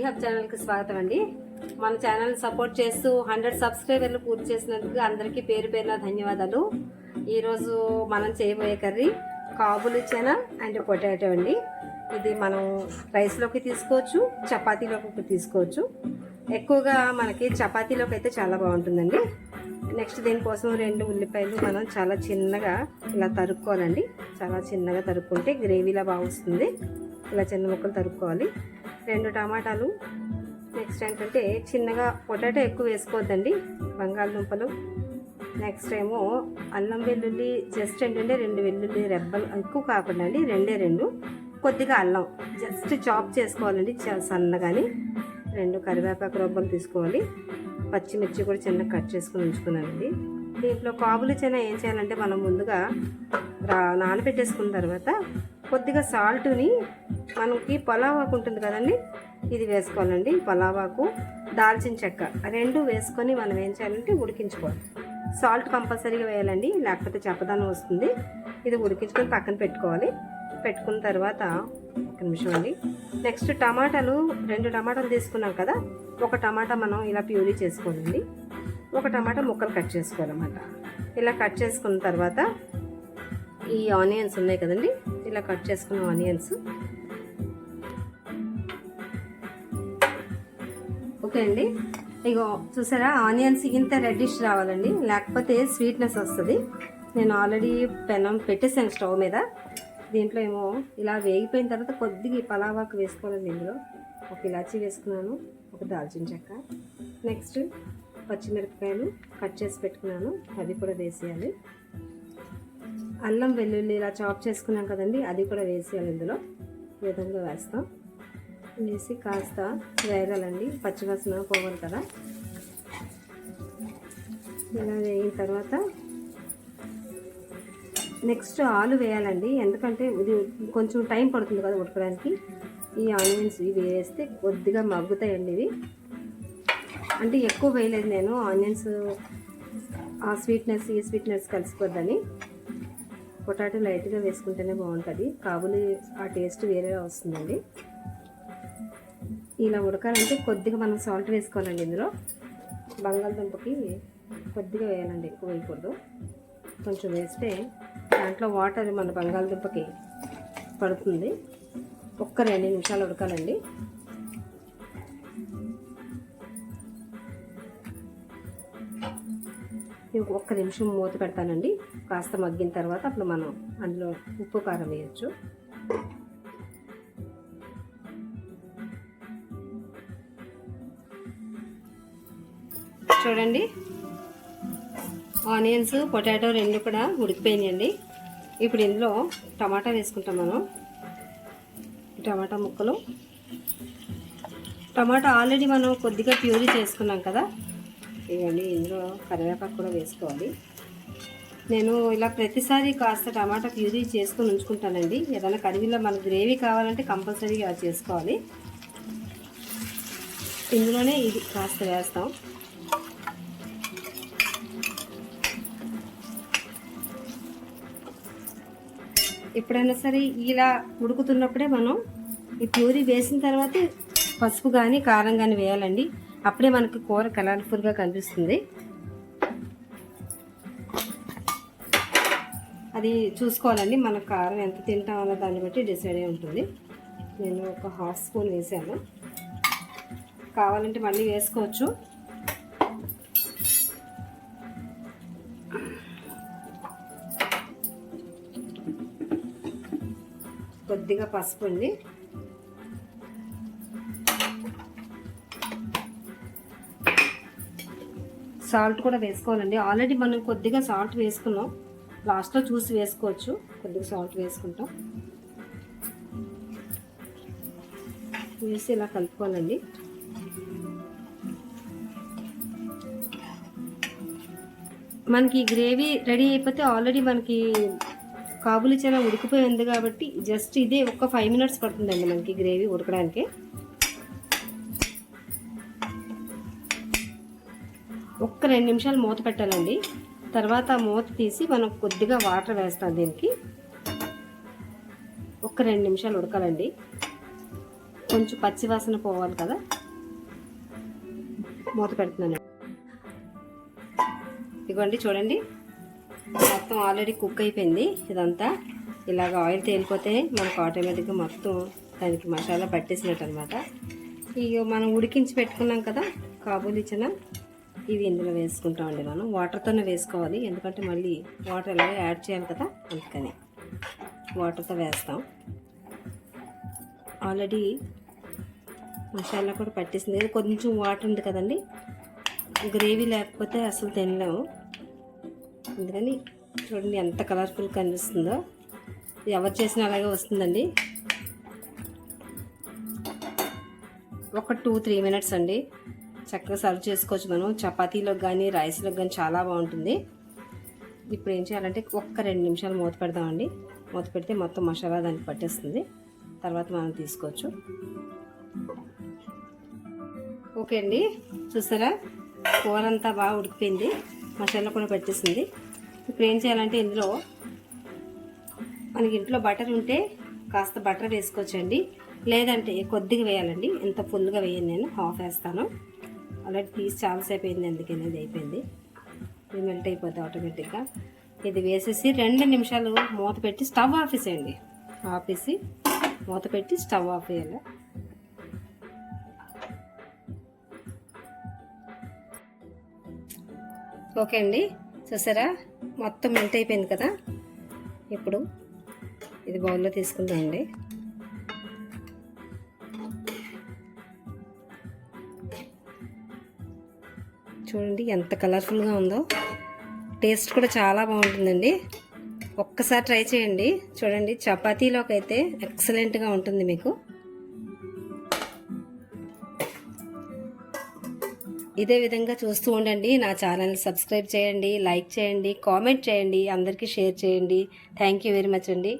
Foodie hub ఛానల్కి స్వాగతం అండి. మన ఛానల్ సపోర్ట్ చేస్తూ 100 సబ్స్క్రైబర్లు పూర్తి చేసినందుకు అందరికీ పేరు పేరున ధన్యవాదాలు. ఈరోజు మనం చేయబోయే curry Kabuli chana and potato అండి. ఇది మనం రైస్లోకి తీసుకోవచ్చు, చపాతీలోకి తీసుకోవచ్చు. ఎక్కువగా మనకి చపాతీలోకి అయితే చాలా బాగుంటుందండి. నెక్స్ట్ దీనికోసం 2 ఉల్లిపాయలు మనం చాలా చిన్నగా ఇలా తరుక్కోవాలండి. చాలా చిన్నగా తరుక్కుంటే గ్రేవీలా బాగా వస్తుంది. ఇలా చిన్న ముక్కలు తరుక్కోవాలి. 2 టమాటాలు. నెక్స్ట్ ఏంటంటే చిన్నగా పొటాటో ఎక్కువ వేసుకోవద్దండి, బంగాళదుంపలు. నెక్స్ట్ ఏమో అల్లం వెల్లుల్లి జస్ట్ ఏంటంటే 2 వెల్లుల్లి రెబ్బలు, ఎక్కువ కాకుండా అండి 2 కొద్దిగా అల్లం జస్ట్ చాప్ చేసుకోవాలండి సన్నగాని. 2 కరివేపాకు రొబ్బలు తీసుకోవాలి. పచ్చిమిర్చి కూడా చిన్న కట్ చేసుకుని ఉంచుకున్నానండి. దీంట్లో కాబూలీ చనా ఏం చేయాలంటే మనం ముందుగా నానబెట్టేసుకున్న తర్వాత కొద్దిగా సాల్ట్ని మనకి పలావాకు ఉంటుంది కదండి, ఇది వేసుకోవాలండి. పలావాకు, దాల్చిన చెక్క 2 వేసుకొని మనం ఏం చేయాలంటే ఉడికించుకోవాలి. సాల్ట్ కంపల్సరీగా వేయాలండి, లేకపోతే చప్పదనం వస్తుంది. ఇది ఉడికించుకొని పక్కన పెట్టుకోవాలి. పెట్టుకున్న తర్వాత ఒక నిమిషం అండి. నెక్స్ట్ టమాటాలు 2 టమాటాలు తీసుకున్నాం కదా, ఒక టమాటా మనం ఇలా ప్యూరీ చేసుకోవాలండి. ఒక టమాటా ముక్కలు కట్ చేసుకోవాలన్నమాట. ఇలా కట్ చేసుకున్న తర్వాత ఈ ఆనియన్స్ ఉన్నాయి కదండి, ఇలా కట్ చేసుకున్న ఆనియన్స్. ఓకే అండి, ఇగో చూసారా ఆనియన్స్ ఇంత రెడ్డిష్ రావాలండి, లేకపోతే స్వీట్నెస్ వస్తుంది. నేను ఆల్రెడీ పెనం పెట్టేసాను స్టవ్ మీద. దీంట్లో ఏమో ఇలా వేగిపోయిన తర్వాత కొద్దిగా పలావాకు వేసుకోవాలండి. ఇందులో ఒక ఇలాచీ వేసుకున్నాను, ఒక దాల్చిన చెక్క. నెక్స్ట్ పచ్చిమిరపకాయలు కట్ చేసి పెట్టుకున్నాను, అవి కూడా వేసేయాలి. అల్లం వెల్లుల్లి ఇలా చాప్ చేసుకున్నాం కదండి, అది కూడా వేసేయాలి. ఇందులో ఈ విధంగా వేస్తాం. వేసి కాస్త వేగాలండి, పచ్చివాసన పోవాలి కదా. ఇలా వేగిన తర్వాత నెక్స్ట్ ఆలు వేయాలండి, ఎందుకంటే ఇది కొంచెం టైం పడుతుంది కదా ఉడకడానికి. ఈ ఆనియన్స్ ఇవి వేస్తే కొద్దిగా మగ్గుతాయండి. ఇవి అంటే ఎక్కువ వేయలేదు నేను, ఆనియన్స్ ఆ స్వీట్నెస్ ఈ స్వీట్నెస్ కలిసిపోద్దని. పొటాటో లైట్గా వేసుకుంటేనే బాగుంటుంది, కాబూలీ ఆ టేస్ట్ వేరే వస్తుందండి. ఇలా ఉడకాలంటే కొద్దిగా మనం సాల్ట్ వేసుకోవాలండి. ఇందులో బంగాళదుంపకి కొద్దిగా వేయాలండి, ఎక్కువ వేయకూడదు. కొంచెం వేస్తే దాంట్లో వాటర్ మన బంగాళదుంపకి పడుతుంది. ఒక్క 2 నిమిషాలు ఉడకాలండి. ఒక్క నిమిషం మూత పెడతానండి. కాస్త మగ్గిన తర్వాత అప్పుడు మనం అందులో ఉప్పు కారం వేయచ్చు. చూడండి, ఆనియన్స్ పొటాటో 2 కూడా ఉడికిపోయినాయండి. ఇప్పుడు ఇందులో టమాటా వేసుకుంటాం మనం. టమాటా ముక్కలు, టమాటా ఆల్రెడీ మనం కొద్దిగా ప్యూరీ చేసుకున్నాం కదా, ఇవన్నీ ఇందులో కరివేపాకు కూడా వేసుకోవాలి. నేను ఇలా ప్రతిసారి కాస్త టమాటా ప్యూరీ చేసుకొని ఉంచుకుంటానండి. ఏదైనా కర్రీలో మనకు గ్రేవీ కావాలంటే కంపల్సరీగా చేసుకోవాలి. ఇందులోనే ఇది కాస్త వేస్తాం. ఎప్పుడైనా సరే ఇలా ఉడుకుతున్నప్పుడే మనం ఈ ప్యూరీ వేసిన తర్వాత పసుపు కానీ కారం కానీ వేయాలండి. అప్పుడే మనకి కూర కలర్ఫుల్గా కనిపిస్తుంది. అది చూసుకోవాలండి, మన కారం ఎంత తింటామన్న దాన్ని బట్టి డిసైడ్ అయి ఉంటుంది. నేను ఒక 1/2 స్పూన్ వేసాను, కావాలంటే మళ్ళీ వేసుకోవచ్చు. కొద్దిగా పసుపు అండి. సాల్ట్ కూడా వేసుకోవాలండి. ఆల్రెడీ మనం కొద్దిగా సాల్ట్ వేసుకున్నాం, లాస్ట్లో చూసి వేసుకోవచ్చు. కొద్దిగా సాల్ట్ వేసుకుంటాం, వేసి ఇలా కలుపుకోవాలండి. మనకి గ్రేవీ రెడీ అయిపోతే ఆల్రెడీ మనకి కాబూలీ చనా ఉడికిపోయింది కాబట్టి జస్ట్ ఇదే ఒక 5 మినిట్స్ పడుతుందండి మనకి గ్రేవీ ఉడకడానికి. ఒక్క 2 నిమిషాలు మూత పెట్టాలండి. తర్వాత మూత తీసి మనం కొద్దిగా వాటర్ వేస్తాం. దీనికి ఒక 2 నిమిషాలు ఉడకాలండి. కొంచెం పచ్చి వాసన పోవాలి కదా, మూత పెడుతున్నాను. ఇదిగోండి చూడండి, మొత్తం ఆల్రెడీ కుక్ అయిపోయింది. ఇదంతా ఇలాగ ఆయిల్ తేలిపోతే మనకు ఆటోమేటిక్గా మొత్తం దానికి మసాలా పట్టేసినట్టు అనమాట. ఇక మనం ఉడికించి పెట్టుకున్నాం కదా కాబూలీ చనా, ఇవి ఇందులో వేసుకుంటామండి. మనం వాటర్తోనే వేసుకోవాలి, ఎందుకంటే మళ్ళీ వాటర్ ఎలాగో యాడ్ చేయాలి కదా, అందుకని వాటర్తో వేస్తాం. ఆల్రెడీ మసాలా కూడా పట్టేసింది. కొంచెం వాటర్ ఉంది కదండి, గ్రేవీ లేకపోతే అసలు తినలేము. అందుకని చూడండి ఎంత కలర్ఫుల్ కనిపిస్తుందో. ఎవరు చేసినా అలాగే వస్తుందండి. ఒక 2-3 మినిట్స్ అండి, చక్కగా సర్వ్ చేసుకోవచ్చు. మనం చపాతీలోకి కానీ రైస్లోకి కానీ చాలా బాగుంటుంది. ఇప్పుడు ఏం చేయాలంటే ఒక్క 2 నిమిషాలు మూత పెడదామండి. మూత పెడితే మొత్తం మసాలా దానికి పట్టేస్తుంది, తర్వాత మనం తీసుకోవచ్చు. ఓకే అండి, చూసారా కూర అంతా బాగా ఉడికిపోయింది, మసాలా కూడా పెట్టేసింది. ఇప్పుడు ఏం చేయాలంటే ఇందులో మనకి ఇంట్లో బటర్ ఉంటే కాస్త బటర్ వేసుకోవచ్చండి, లేదంటే కొద్దిగా వేయాలండి. ఇంత ఫుల్గా వేయను, నేను హాఫ్ వేస్తాను. ఆల్రెడీ పీస్ చాలాసేపు అయింది, అందుకని ఇది అయిపోయింది. ఇది మెల్ట్ అయిపోతుంది ఆటోమేటిక్గా. ఇది వేసేసి 2 నిమిషాలు మూత పెట్టి స్టవ్ ఆపేసేయండి. ఆపేసి మూత పెట్టి స్టవ్ ఆపేయాలి. ఓకే అండి, చూసారా మొత్తం మెల్ట్ అయిపోయింది కదా. ఇప్పుడు ఇది బౌల్లో తీసుకుందామండి. చూడండి ఎంత కలర్ఫుల్గా ఉందో, టేస్ట్ కూడా చాలా బాగుంటుందండి. ఒక్కసారి ట్రై చేయండి. చూడండి చపాతీలోకి అయితే ఎక్సలెంట్గా ఉంటుంది మీకు. ఇదే విధంగా చూస్తూ ఉండండి. నా ఛానల్ సబ్స్క్రైబ్ చేయండి, లైక్ చేయండి, కామెంట్ చేయండి, అందరికీ షేర్ చేయండి. థ్యాంక్ యూ వెరీ మచ్ అండి.